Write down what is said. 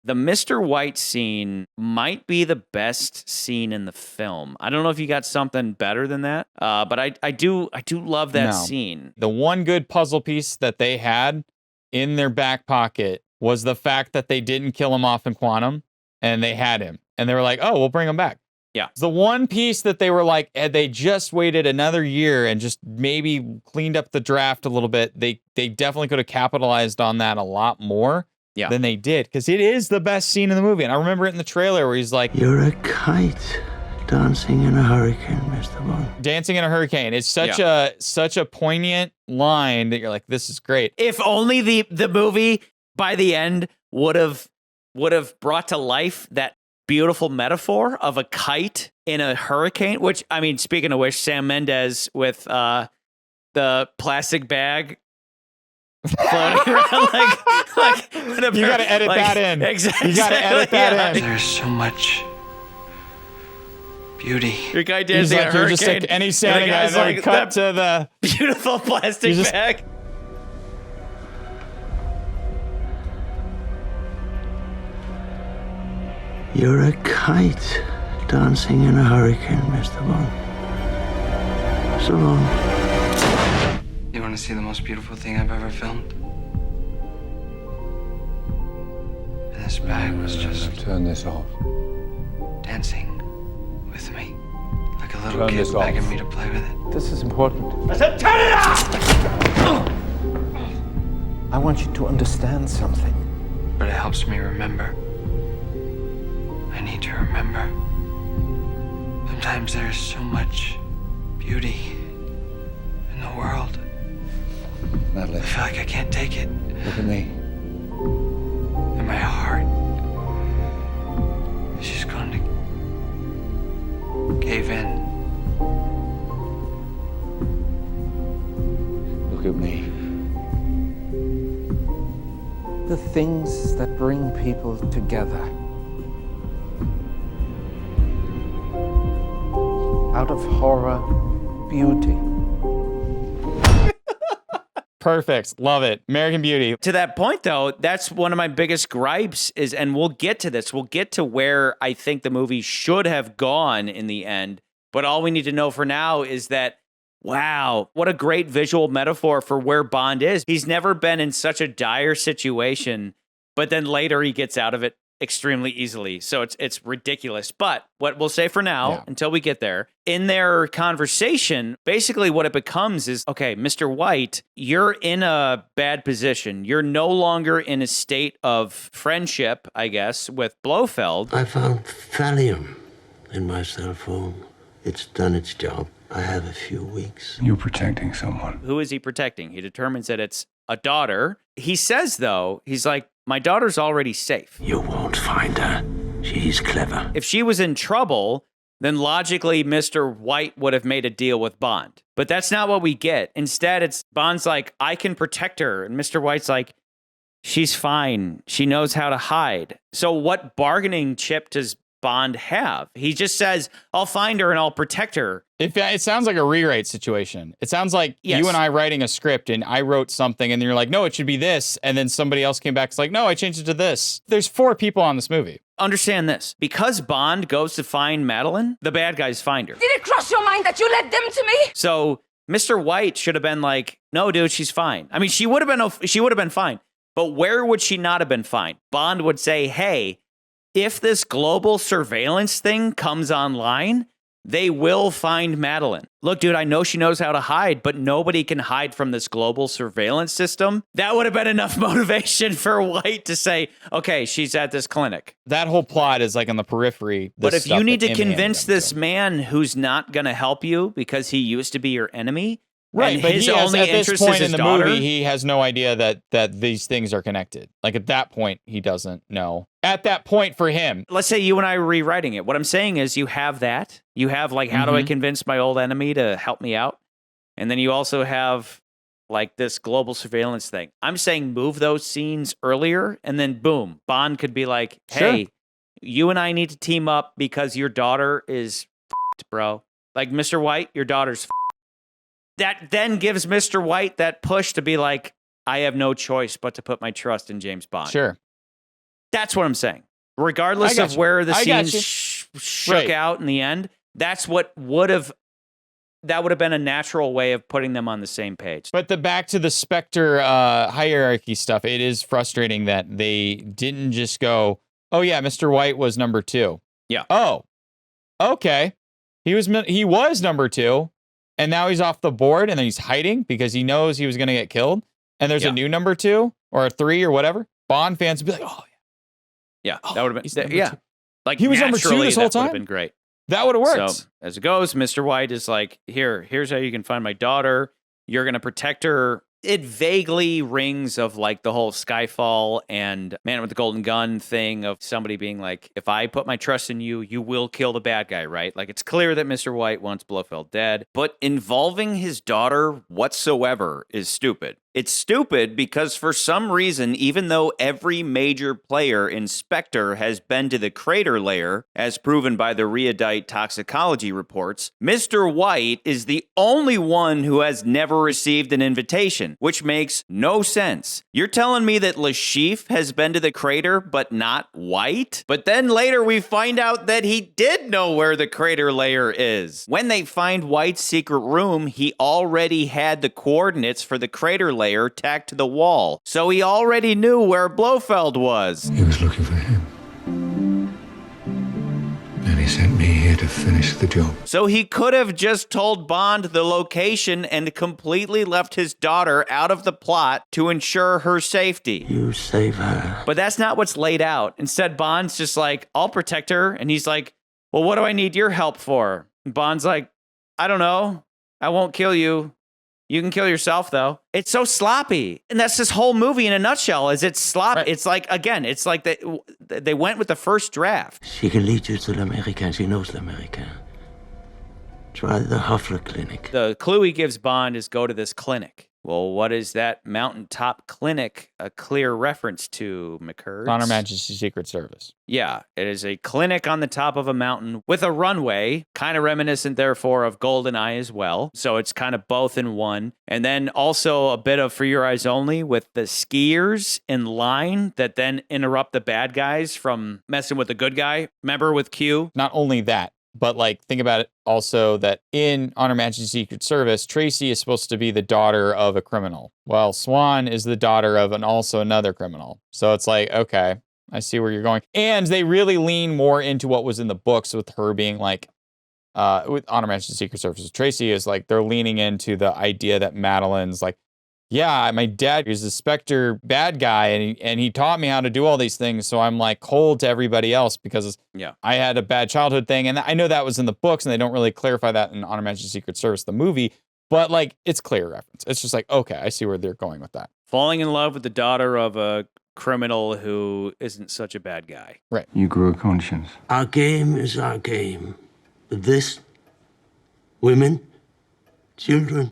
The Mr. White scene might be the best scene in the film. I don't know if you got something better than that, but I do love that scene. The one good puzzle piece that they had in their back pocket was the fact that they didn't kill him off in Quantum, and they had him. And they were like, oh, we'll bring him back. Yeah. It's the one piece that they were like, had they just waited another year and just maybe cleaned up the draft a little bit, they definitely could have capitalized on that a lot more than they did. Because it is the best scene in the movie. And I remember it in the trailer where he's like, "You're a kite dancing in a hurricane, Mr. Bond." Dancing in a hurricane. It's such a poignant line that you're like, this is great. If only the movie by the end would have brought to life that beautiful metaphor of a kite in a hurricane, which, I mean, speaking of which, Sam Mendes with the plastic bag floating around like you got to edit that in. Exactly. You got to edit that in. There's so much beauty. Your guy dancing in a you're hurricane. just and he's standing there like, cut to the beautiful plastic bag. You're a kite dancing in a hurricane, Mr. Bond. So long. You want to see the most beautiful thing I've ever filmed? And this bag was just... Turn this off. dancing with me. Like a little kid begging me to play with it. This is important. I said, turn it off! I want you to understand something. But it helps me remember. I need to remember. Sometimes there's so much beauty in the world. Madeline. I feel like I can't take it. Look at me. And my heart is just going to cave in. Look at me. The things that bring people together. Out of horror, beauty. Perfect. Love it. American Beauty. To that point, though, that's one of my biggest gripes is, and we'll get to this, we'll get to where I think the movie should have gone in the end. But all we need to know for now is that, wow, what a great visual metaphor for where Bond is. He's never been in such a dire situation, but then later he gets out of it extremely easily. So it's ridiculous. But what we'll say for now, until we get there, in their conversation, basically what it becomes is, okay, Mr. White, you're in a bad position. You're no longer in a state of friendship, I guess, with Blofeld. I found thallium in my cell phone. It's done its job. I have a few weeks. You're protecting someone. Who is he protecting? He determines that it's a daughter. He says, though, he's like, my daughter's already safe. You won't find her. She's clever. If she was in trouble, then logically Mr. White would have made a deal with Bond. But that's not what we get. Instead, it's Bond's like, I can protect her. And Mr. White's like, she's fine. She knows how to hide. So what bargaining chip does Bond have? He just says, I'll find her and I'll protect her. It sounds like a rewrite situation. It sounds like you and I writing a script and I wrote something and you're like, no, it should be this. And then somebody else came back. It's like, no, I changed it to this. There's 4 people on this movie. Understand this. Because Bond goes to find Madeline, the bad guys find her. Did it cross your mind that you led them to me? So Mr. White should have been like, no, dude, she's fine. I mean, she would have been fine. But where would she not have been fine? Bond would say, hey, if this global surveillance thing comes online, they will find Madeline. Look, dude, I know she knows how to hide, but nobody can hide from this global surveillance system. That would have been enough motivation for White to say, okay, she's at this clinic. That whole plot is like on the periphery. But if you need to convince this man who's not going to help you because he used to be your enemy, right, and but his he has, only at this interest point is his in the daughter, movie, he has no idea that these things are connected. Like at that point, he doesn't know. At that point for him. Let's say you and I are rewriting it. What I'm saying is you have that. You have like, how do I convince my old enemy to help me out? And then you also have like this global surveillance thing. I'm saying move those scenes earlier and then boom, Bond could be like, hey, you and I need to team up because your daughter is f***ed, bro. Like, Mr. White, your daughter's f***ed. That then gives Mr. White that push to be like, I have no choice but to put my trust in James Bond. Sure. That's what I'm saying. Regardless of where the scenes shook out in the end, that's what would have been a natural way of putting them on the same page. But back to the Spectre hierarchy stuff, it is frustrating that they didn't just go, oh yeah, Mr. White was number 2. Yeah. Oh, okay. He was number 2, and now he's off the board, and then he's hiding because he knows he was going to get killed. And there's a new number 2 or a 3 or whatever. Bond fans would be like, oh yeah. Yeah, that would have been like he was number 2 this whole time. Would have been great. That would have worked. So as it goes, Mr. White is like, here's how you can find my daughter. You're gonna protect her. It vaguely rings of like the whole Skyfall and Man with the Golden Gun thing of somebody being like, if I put my trust in you, you will kill the bad guy, right? Like it's clear that Mr. White wants Blofeld dead, but involving his daughter whatsoever is stupid. It's stupid because for some reason, even though every major player in SPECTRE has been to the crater layer, as proven by the Reodite toxicology reports, Mr. White is the only one who has never received an invitation, which makes no sense. You're telling me that Lashif has been to the crater, but not White? But then later we find out that he did know where the crater layer is. When they find White's secret room, he already had the coordinates for the crater layer tacked to the wall, so he already knew where Blofeld was. He was looking for him. And he sent me here to finish the job. So he could have just told Bond the location and completely left his daughter out of the plot to ensure her safety. You save her. But that's not what's laid out. Instead, Bond's just like, I'll protect her. And he's like, well, what do I need your help for? And Bond's like, I don't know. I won't kill you. You can kill yourself, though. It's so sloppy. And that's this whole movie in a nutshell, is it's sloppy. Right. It's like, again, it's like they went with the first draft. She can lead you to l'Americain. She knows l'Americain. Try the Huffler Clinic. The clue he gives Bond is go to this clinic. Well, what is that mountaintop clinic a clear reference to, McCurds? On Her Majesty's Secret Service. Yeah, it is a clinic on the top of a mountain with a runway, kind of reminiscent, therefore, of GoldenEye as well. So it's kind of both in one. And then also a bit of For Your Eyes Only with the skiers in line that then interrupt the bad guys from messing with the good guy. Remember with Q? Not only that, but like think about it also that in On Her Majesty's Secret Service, Tracy is supposed to be the daughter of a criminal. Well, Swan is the daughter of also another criminal. So it's like, okay, I see where you're going. And they really lean more into what was in the books with her being like, with On Her Majesty's Secret Service with Tracy is like, they're leaning into the idea that Madeline's like, yeah, my dad is a Spectre bad guy, and he taught me how to do all these things, so I'm like cold to everybody else because I had a bad childhood thing, and I know that was in the books, and they don't really clarify that in On Her Majesty's Secret Service, the movie, but like it's clear reference. It's just like, okay, I see where they're going with that. Falling in love with the daughter of a criminal who isn't such a bad guy. Right. You grew a conscience. Our game is our game. But this, women, children,